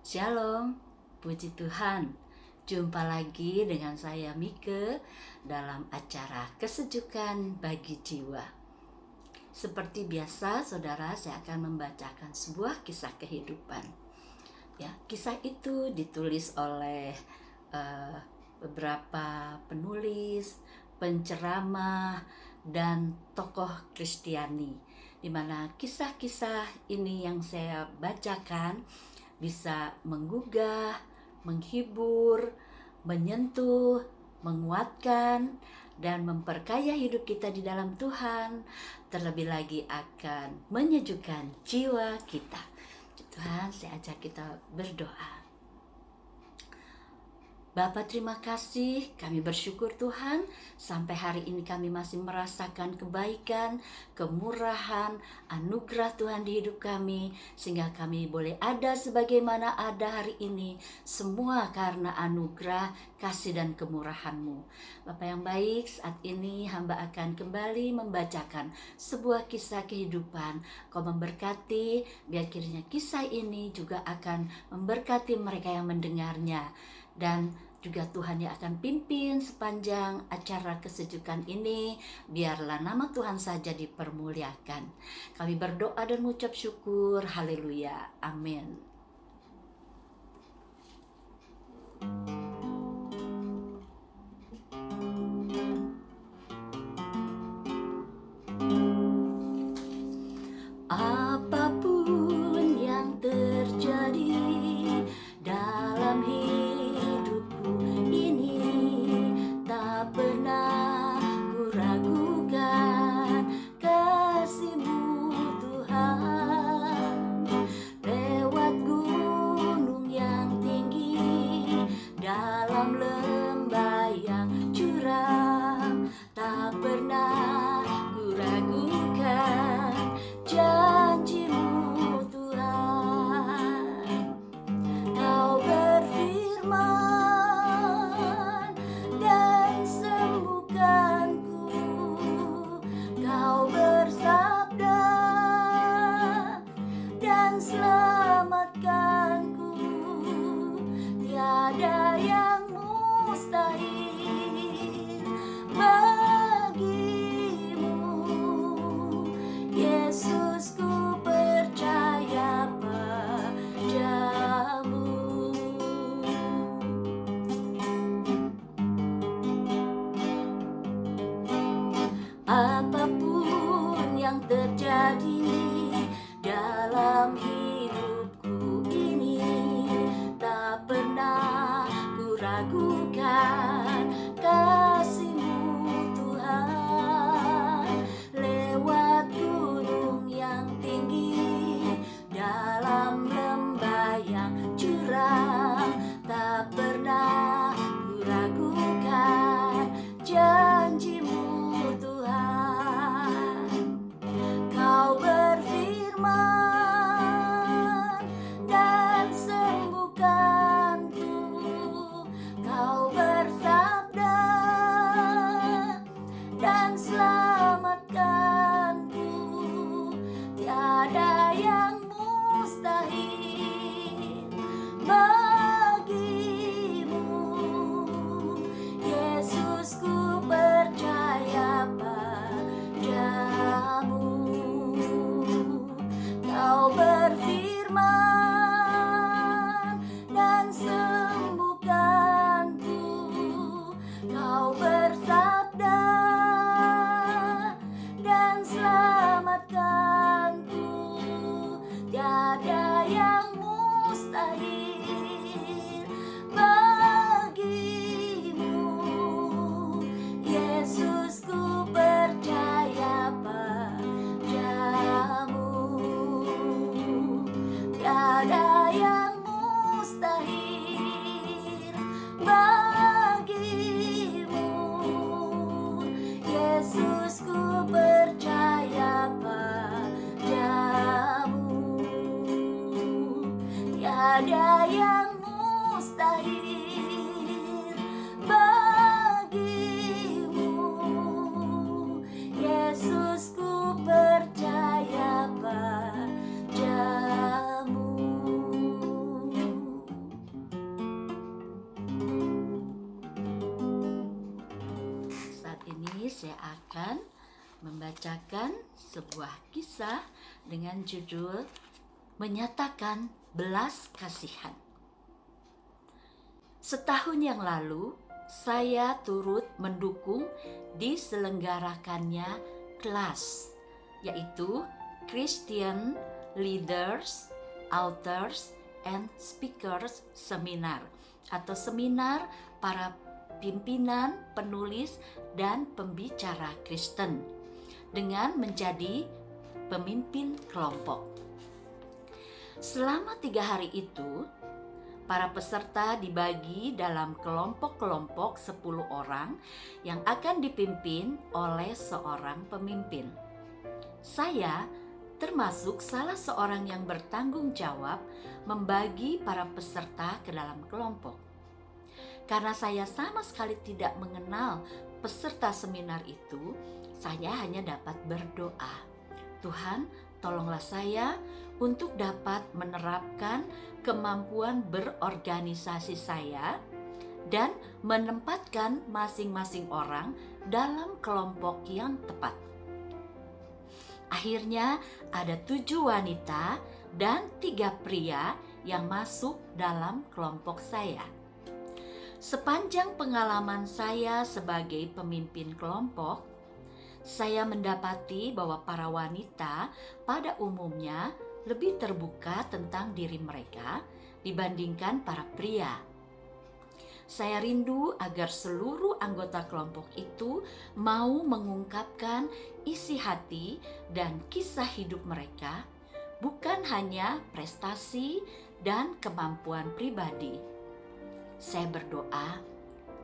Shalom, puji Tuhan. Jumpa lagi dengan saya Mike dalam acara Kesejukan Bagi Jiwa. Seperti biasa, saudara, saya akan membacakan sebuah kisah kehidupan. Ya, kisah itu ditulis oleh beberapa penulis, penceramah, dan tokoh Kristiani, di mana kisah-kisah ini yang saya bacakan bisa menggugah, menghibur, menyentuh, menguatkan, dan memperkaya hidup kita di dalam Tuhan. Terlebih lagi akan menyejukkan jiwa kita. Tuhan, saya ajak kita berdoa. Bapa, terima kasih, kami bersyukur Tuhan, sampai hari ini kami masih merasakan kebaikan, kemurahan, anugerah Tuhan di hidup kami, sehingga kami boleh ada sebagaimana ada hari ini, semua karena anugerah, kasih dan kemurahan-Mu. Bapa yang baik, saat ini hamba akan kembali membacakan sebuah kisah kehidupan. Kau memberkati, biar kiranya kisah ini juga akan memberkati mereka yang mendengarnya. Dan juga Tuhan yang akan pimpin sepanjang acara kesejukan ini. Biarlah nama Tuhan saja dipermuliakan. Kami berdoa dan mengucap syukur. Haleluya. Amin. Apapun yang terjadi dalam hidupku ini, tak pernah ku ragukan kasih-Mu Tuhan. Lewat gunung yang tinggi, dalam lembah yang curam, tak pernah ku ragukan janji-Mu Tuhan. Kau berfirman dan sembuhkanku, Kau bersabda dan selamatkanku. Tiada yang mustahil bagi-Mu, Yesus, ku percaya padamu. Apapun yang terjadi dalam hidupku ini, tak pernah ku ragukan kasih-Mu Tuhan. Lewat gunung yang tinggi, dalam lembah yang curam, tak pernah ku ragukan janji-Mu Tuhan. Kau berfirman dan sembuhkanku, Kau bersabda dan selamatkanku. Tiada yang mustahil bagi-Mu, Yesus, ku percaya padamu. Kau berfirman dan sembuhkanku, Kau bersabda dan selamatkanku. Tiada yang mustahil bagi-Mu, Yesus, ku percaya padamu. Tiada yang mustahil bagi-Mu, Yesus, ku percaya padamu. Tiada yang mustahil bagi-Mu, Yesus, ku percaya padamu. akan membacakan sebuah kisah dengan judul Menyatakan Belas Kasihan. Setahun yang lalu, saya turut mendukung diselenggarakannya kelas, yaitu Christian Leaders, Authors, and Speakers Seminar atau seminar para pimpinan, penulis, dan pembicara Kristen dengan menjadi pemimpin kelompok. Selama 3 hari itu, para peserta dibagi dalam kelompok-kelompok 10 orang yang akan dipimpin oleh seorang pemimpin. Saya termasuk salah seorang yang bertanggung jawab membagi para peserta ke dalam kelompok. Karena saya sama sekali tidak mengenal peserta seminar itu, saya hanya dapat berdoa, Tuhan, tolonglah saya untuk dapat menerapkan kemampuan berorganisasi saya dan menempatkan masing-masing orang dalam kelompok yang tepat. Akhirnya ada 7 wanita dan 3 pria yang masuk dalam kelompok saya. Sepanjang pengalaman saya sebagai pemimpin kelompok, saya mendapati bahwa para wanita pada umumnya lebih terbuka tentang diri mereka dibandingkan para pria. Saya rindu agar seluruh anggota kelompok itu mau mengungkapkan isi hati dan kisah hidup mereka, bukan hanya prestasi dan kemampuan pribadi. Saya berdoa,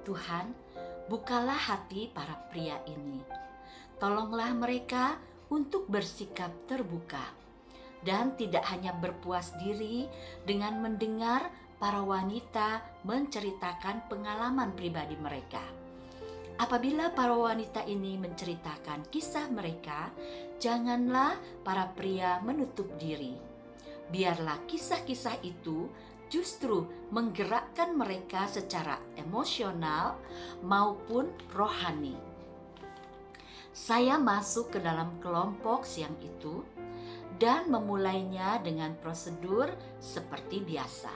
Tuhan, bukalah hati para pria ini. Tolonglah mereka untuk bersikap terbuka dan tidak hanya berpuas diri dengan mendengar para wanita menceritakan pengalaman pribadi mereka. Apabila para wanita ini menceritakan kisah mereka, janganlah para pria menutup diri. Biarlah kisah-kisah itu justru menggerakkan mereka secara emosional maupun rohani. Saya masuk ke dalam kelompok siang itu dan memulainya dengan prosedur seperti biasa.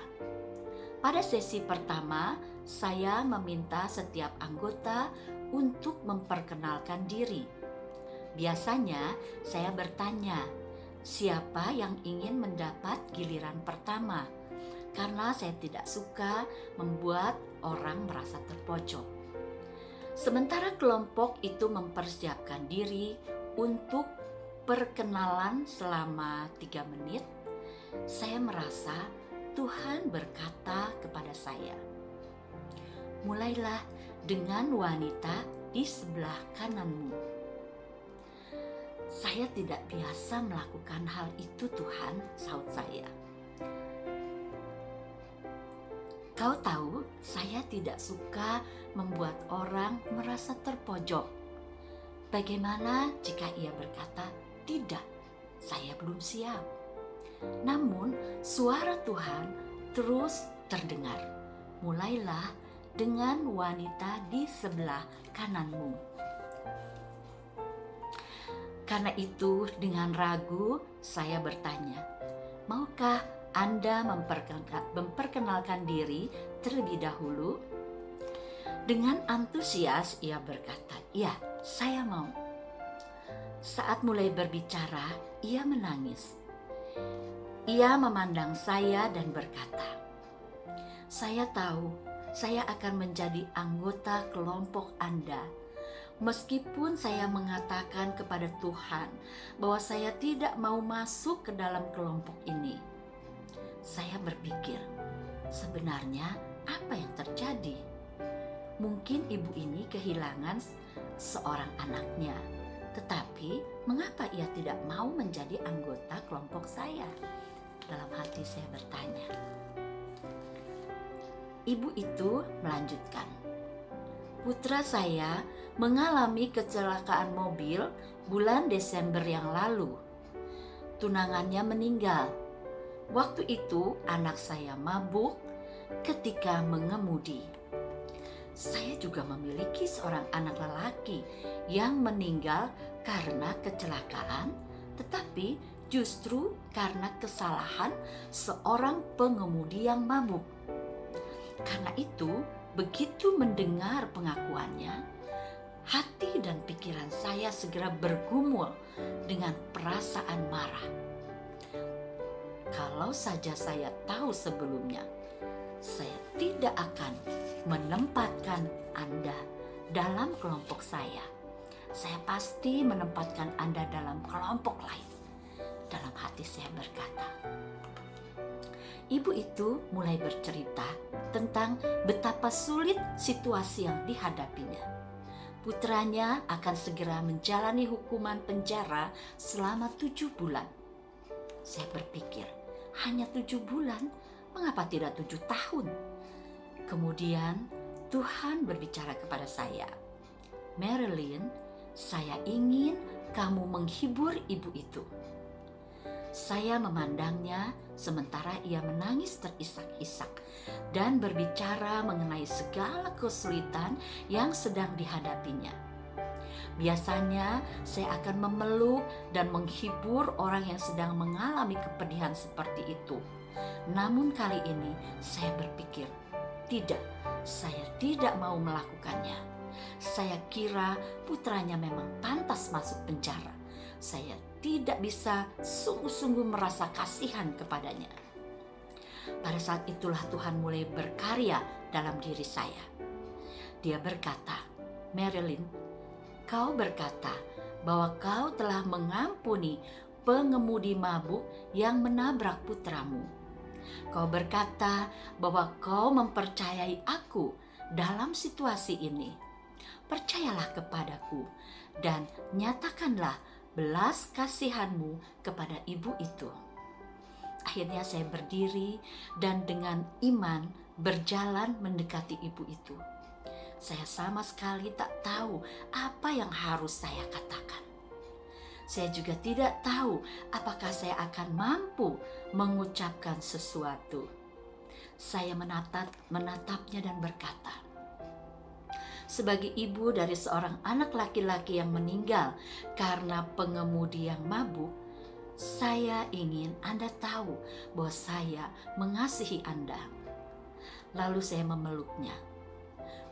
Pada sesi pertama, saya meminta setiap anggota untuk memperkenalkan diri. Biasanya saya bertanya, siapa yang ingin mendapat giliran pertama? Karena saya tidak suka membuat orang merasa terpojok. Sementara kelompok itu mempersiapkan diri untuk perkenalan selama 3 menit, saya merasa Tuhan berkata kepada saya, mulailah dengan wanita di sebelah kananmu. Saya tidak biasa melakukan hal itu, Tuhan, sahut saya. Kau tahu, saya tidak suka membuat orang merasa terpojok. Bagaimana jika ia berkata, tidak, saya belum siap. Namun, suara Tuhan terus terdengar. Mulailah dengan wanita di sebelah kananmu. Karena itu, dengan ragu, saya bertanya, maukah Anda memperkenalkan diri terlebih dahulu? Dengan antusias ia berkata, ya, saya mau. Saat mulai berbicara, ia menangis. Ia memandang saya dan berkata, saya tahu saya akan menjadi anggota kelompok Anda. Meskipun saya mengatakan kepada Tuhan bahwa saya tidak mau masuk ke dalam kelompok ini. Saya berpikir, sebenarnya apa yang terjadi? Mungkin ibu ini kehilangan seorang anaknya. Tetapi mengapa ia tidak mau menjadi anggota kelompok saya? Dalam hati saya bertanya. Ibu itu melanjutkan, putra saya mengalami kecelakaan mobil bulan Desember yang lalu. Tunangannya meninggal. Waktu itu anak saya mabuk ketika mengemudi. saya juga memiliki seorang anak lelaki yang meninggal karena kecelakaan, tetapi justru karena kesalahan seorang pengemudi yang mabuk. Karena itu, begitu mendengar pengakuannya, hati dan pikiran saya segera bergumul dengan perasaan marah. Kalau saja saya tahu sebelumnya, saya tidak akan menempatkan Anda dalam kelompok saya. Saya pasti menempatkan Anda dalam kelompok lain. Dalam hati saya berkata. Ibu itu mulai bercerita tentang betapa sulit situasi yang dihadapinya. Putranya akan segera menjalani hukuman penjara selama 7 bulan. Saya berpikir, hanya 7 bulan? Mengapa tidak 7 tahun? Kemudian Tuhan berbicara kepada saya, Marilyn, saya ingin kamu menghibur ibu itu. Saya memandangnya sementara ia menangis terisak-isak dan berbicara mengenai segala kesulitan yang sedang dihadapinya. Biasanya saya akan memeluk dan menghibur orang yang sedang mengalami kepedihan seperti itu. Namun kali ini saya berpikir, tidak, saya tidak mau melakukannya. Saya kira putranya memang pantas masuk penjara. Saya tidak bisa sungguh-sungguh merasa kasihan kepadanya. Pada saat itulah Tuhan mulai berkarya dalam diri saya. Dia berkata, Marilyn, kau berkata bahwa kau telah mengampuni pengemudi mabuk yang menabrak putramu. Kau berkata bahwa kau mempercayai aku dalam situasi ini. Percayalah kepadaku dan nyatakanlah belas kasihanmu kepada ibu itu. Akhirnya saya berdiri dan dengan iman berjalan mendekati ibu itu. Saya sama sekali tak tahu apa yang harus saya katakan. Saya juga tidak tahu apakah saya akan mampu mengucapkan sesuatu. Saya menatapnya dan berkata, sebagai ibu dari seorang anak laki-laki yang meninggal karena pengemudi yang mabuk, saya ingin Anda tahu bahwa saya mengasihi Anda. Lalu saya memeluknya.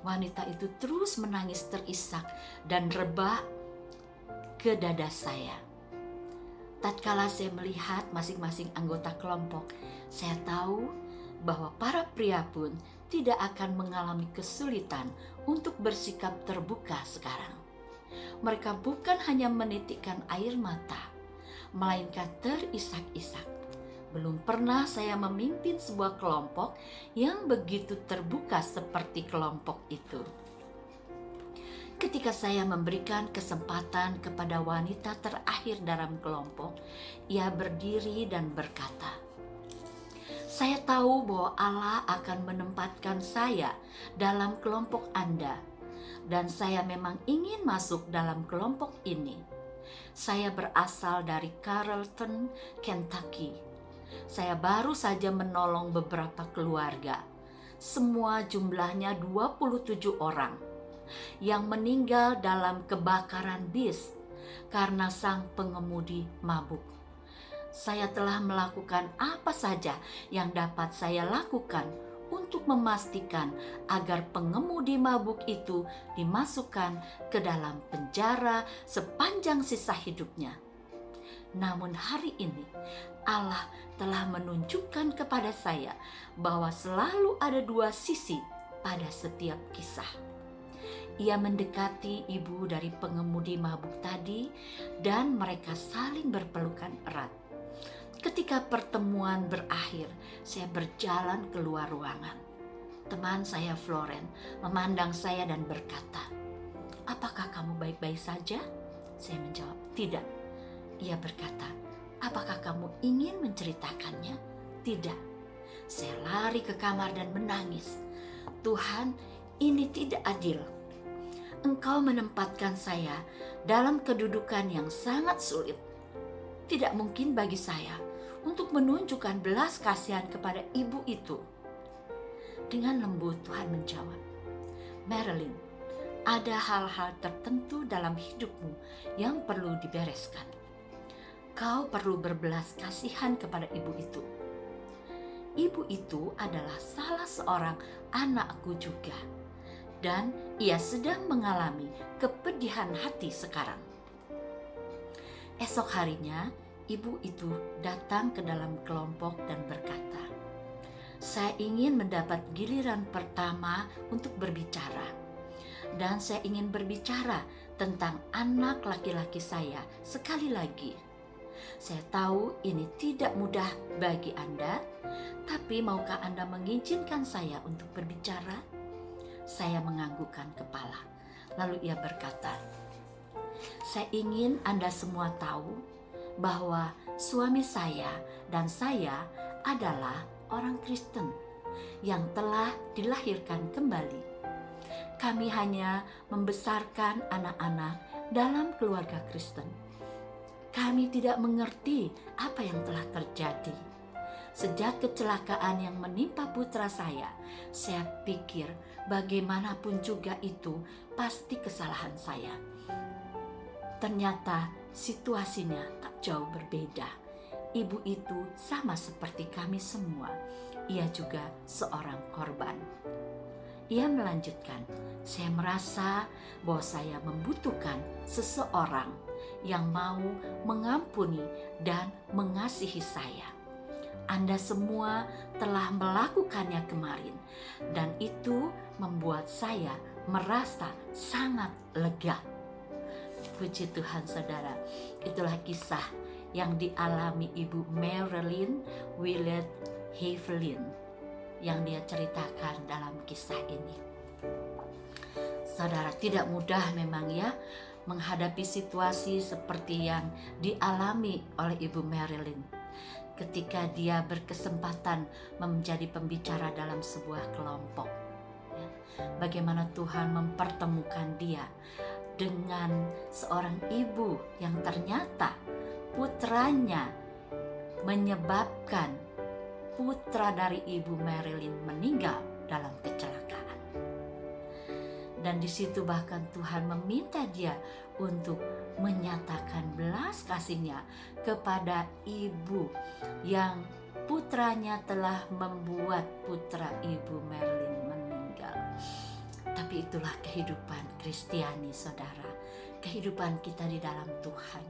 Wanita itu terus menangis terisak dan rebah ke dada saya. Tatkala saya melihat masing-masing anggota kelompok, saya tahu bahwa para pria pun tidak akan mengalami kesulitan untuk bersikap terbuka sekarang. Mereka bukan hanya menitikkan air mata, melainkan terisak-isak. Belum pernah saya memimpin sebuah kelompok yang begitu terbuka seperti kelompok itu. Ketika saya memberikan kesempatan kepada wanita terakhir dalam kelompok, ia berdiri dan berkata, saya tahu bahwa Allah akan menempatkan saya dalam kelompok Anda, dan saya memang ingin masuk dalam kelompok ini. Saya berasal dari Carrollton, Kentucky. Saya baru saja menolong beberapa keluarga. Semua jumlahnya 27 orang yang meninggal dalam kebakaran bis karena sang pengemudi mabuk. Saya telah melakukan apa saja yang dapat saya lakukan untuk memastikan agar pengemudi mabuk itu dimasukkan ke dalam penjara sepanjang sisa hidupnya. Namun hari ini Allah telah menunjukkan kepada saya bahwa selalu ada dua sisi pada setiap kisah. Ia mendekati ibu dari pengemudi mabuk tadi dan mereka saling berpelukan erat. Ketika pertemuan berakhir, saya berjalan keluar ruangan. Teman saya Floren memandang saya dan berkata, apakah kamu baik-baik saja? Saya menjawab, tidak. Ia berkata, apakah kamu ingin menceritakannya? Tidak. Saya lari ke kamar dan menangis. Tuhan, ini tidak adil. Engkau menempatkan saya dalam kedudukan yang sangat sulit. Tidak mungkin bagi saya untuk menunjukkan belas kasihan kepada ibu itu. Dengan lembut Tuhan menjawab, Marilyn, ada hal-hal tertentu dalam hidupmu yang perlu dibereskan. Kau perlu berbelas kasihan kepada ibu itu. Ibu itu adalah salah seorang anakku juga, dan ia sedang mengalami kepedihan hati sekarang. Esok harinya, ibu itu datang ke dalam kelompok dan berkata, "Saya ingin mendapat giliran pertama untuk berbicara, dan saya ingin berbicara tentang anak laki-laki saya sekali lagi. Saya tahu ini tidak mudah bagi Anda, tapi maukah Anda mengizinkan saya untuk berbicara?" Saya menganggukkan kepala. Lalu ia berkata, "Saya ingin Anda semua tahu bahwa suami saya dan saya adalah orang Kristen yang telah dilahirkan kembali. Kami hanya membesarkan anak-anak dalam keluarga Kristen. Kami tidak mengerti apa yang telah terjadi. Sejak kecelakaan yang menimpa putra saya pikir bagaimanapun juga itu pasti kesalahan saya. Ternyata situasinya tak jauh berbeda. Ibu itu sama seperti kami semua. Ia juga seorang korban." Ia melanjutkan, "Saya merasa bahwa saya membutuhkan seseorang yang mau mengampuni dan mengasihi saya. Anda semua telah melakukannya kemarin, dan itu membuat saya merasa sangat lega." Puji Tuhan saudara, itulah kisah yang dialami Ibu Marilyn Willett Haviland yang dia ceritakan dalam kisah ini. Saudara, tidak mudah memang ya menghadapi situasi seperti yang dialami oleh Ibu Marilyn ketika dia berkesempatan menjadi pembicara dalam sebuah kelompok. Bagaimana Tuhan mempertemukan dia dengan seorang ibu yang ternyata putranya menyebabkan putra dari Ibu Marilyn meninggal dalam kecelakaan. Dan di situ bahkan Tuhan meminta dia untuk menyatakan belas kasihnya kepada ibu yang putranya telah membuat putra Ibu Marilyn meninggal. Tapi itulah kehidupan Kristiani, saudara. Kehidupan kita di dalam Tuhan.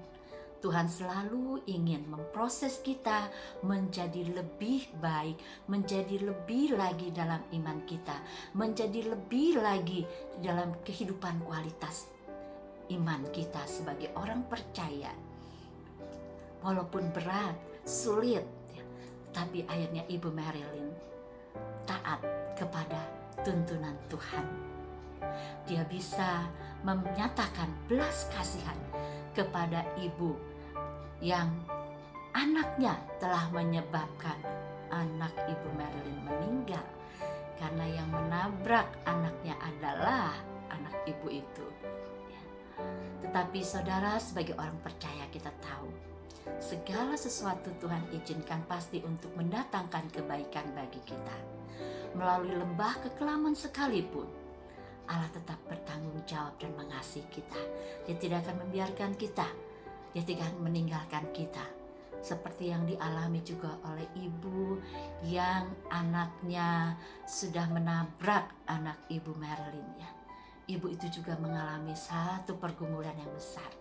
Tuhan selalu ingin memproses kita menjadi lebih baik, menjadi lebih lagi dalam iman kita, menjadi lebih lagi dalam kehidupan kualitas iman kita sebagai orang percaya. Walaupun berat, sulit, tapi akhirnya Ibu Marilyn taat kepada tuntunan Tuhan. Dia bisa menyatakan belas kasihan kepada ibu yang anaknya telah menyebabkan anak Ibu Marilyn meninggal, karena yang menabrak anaknya adalah anak ibu itu. Tetapi saudara, sebagai orang percaya kita tahu segala sesuatu Tuhan izinkan pasti untuk mendatangkan kebaikan bagi kita. Melalui lembah kekelaman sekalipun, Allah tetap bertanggung jawab dan mengasihi kita. Dia tidak akan membiarkan kita, dia tidak akan meninggalkan kita. Seperti yang dialami juga oleh ibu yang anaknya sudah menabrak anak Ibu Marilyn ya. Ibu itu juga mengalami satu pergumulan yang besar.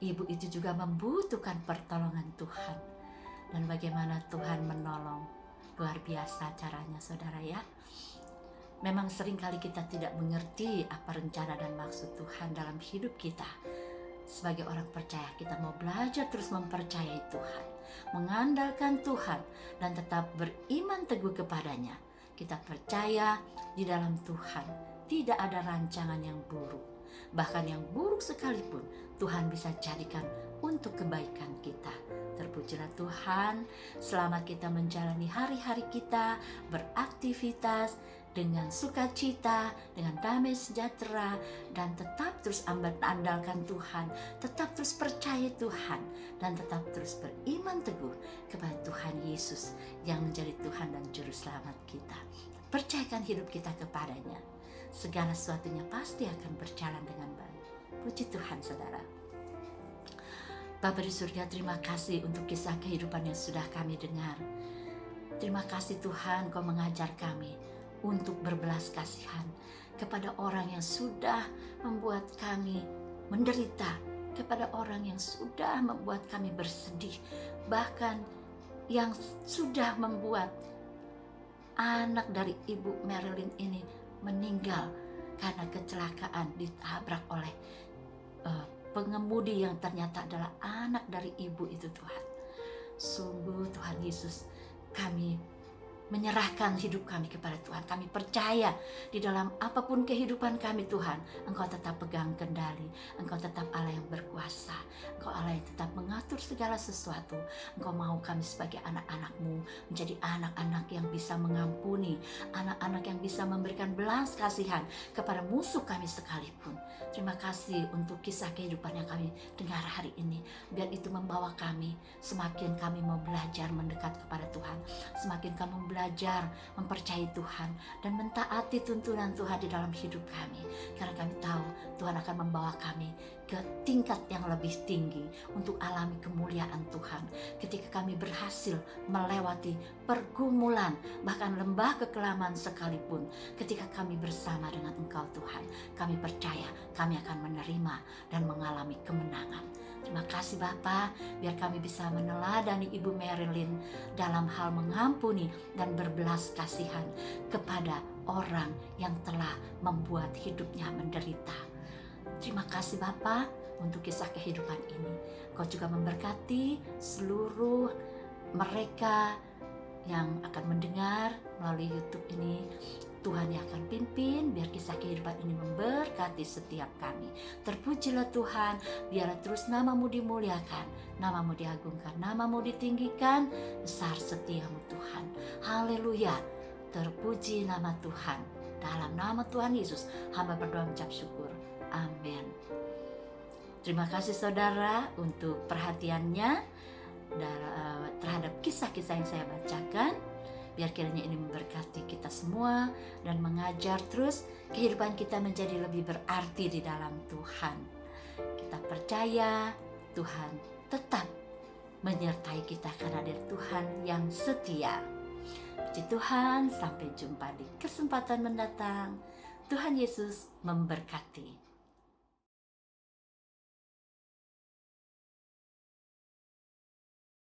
Ibu itu juga membutuhkan pertolongan Tuhan. Dan bagaimana Tuhan menolong, luar biasa caranya saudara ya. Memang seringkali kita tidak mengerti apa rencana dan maksud Tuhan dalam hidup kita. Sebagai orang percaya, kita mau belajar terus mempercayai Tuhan, mengandalkan Tuhan, dan tetap beriman teguh kepadanya. Kita percaya di dalam Tuhan tidak ada rancangan yang buruk. Bahkan yang buruk sekalipun Tuhan bisa jadikan untuk kebaikan kita. Terpujilah Tuhan, selama kita menjalani hari-hari kita, beraktivitas dengan sukacita, dengan damai sejahtera, dan tetap terus andalkan Tuhan, tetap terus percaya Tuhan, dan tetap terus beriman teguh kepada Tuhan Yesus yang menjadi Tuhan dan Juru Selamat kita. Percayakan hidup kita kepadanya. segala sesuatunya pasti akan berjalan dengan baik. Puji Tuhan, saudara. Bapa di surga, terima kasih untuk kisah kehidupan yang sudah kami dengar. Terima kasih Tuhan, Kau mengajar kami untuk berbelas kasihan kepada orang yang sudah membuat kami menderita, kepada orang yang sudah membuat kami bersedih, bahkan yang sudah membuat anak dari Ibu Marilyn ini meninggal karena kecelakaan ditabrak oleh pengemudi yang ternyata adalah anak dari ibu itu. Tuhan, sungguh Tuhan Yesus, kami menyerahkan hidup kami kepada Tuhan. Kami percaya di dalam apapun kehidupan kami, Tuhan, Engkau tetap pegang kendali. Engkau tetap Allah yang berkuasa. Engkau Allah yang tetap mengatur segala sesuatu. Engkau mau kami sebagai anak-anak-Mu menjadi anak-anak yang bisa mengampuni, anak-anak yang bisa memberikan belas kasihan kepada musuh kami sekalipun. Terima kasih untuk kisah kehidupan yang kami dengar hari ini. Biar itu membawa kami, semakin kami mau belajar mendekat kepada Tuhan, semakin kami belajar mempercayai Tuhan dan mentaati tuntunan Tuhan di dalam hidup kami. Karena kami tahu Tuhan akan membawa kami ke tingkat yang lebih tinggi untuk alami kemuliaan Tuhan. Ketika kami berhasil melewati pergumulan, bahkan lembah kekelaman sekalipun, ketika kami bersama dengan Engkau Tuhan, kami percaya kami akan menerima dan mengalami kemenangan. Terima kasih Bapa, biar kami bisa meneladani Ibu Marilyn dalam hal mengampuni dan berbelas kasihan kepada orang yang telah membuat hidupnya menderita. Terima kasih Bapa untuk kisah kehidupan ini. Kau juga memberkati seluruh mereka yang akan mendengar melalui YouTube ini. Tuhan yang akan pimpin, biar kisah kehidupan ini memberkati setiap kami. Terpujilah Tuhan, biar terus nama-Mu dimuliakan, nama-Mu diagungkan, nama-Mu ditinggikan, besar setiamu Tuhan. Haleluya, terpuji nama Tuhan. Dalam nama Tuhan Yesus, hamba berdoa mengucap syukur. Amin. Terima kasih saudara untuk perhatiannya terhadap kisah-kisah yang saya bacakan. Biar kiranya ini memberkati kita semua dan mengajar terus kehidupan kita menjadi lebih berarti di dalam Tuhan. Kita percaya Tuhan tetap menyertai kita karena dia Tuhan yang setia. Puji Tuhan, sampai jumpa di kesempatan mendatang. Tuhan Yesus memberkati.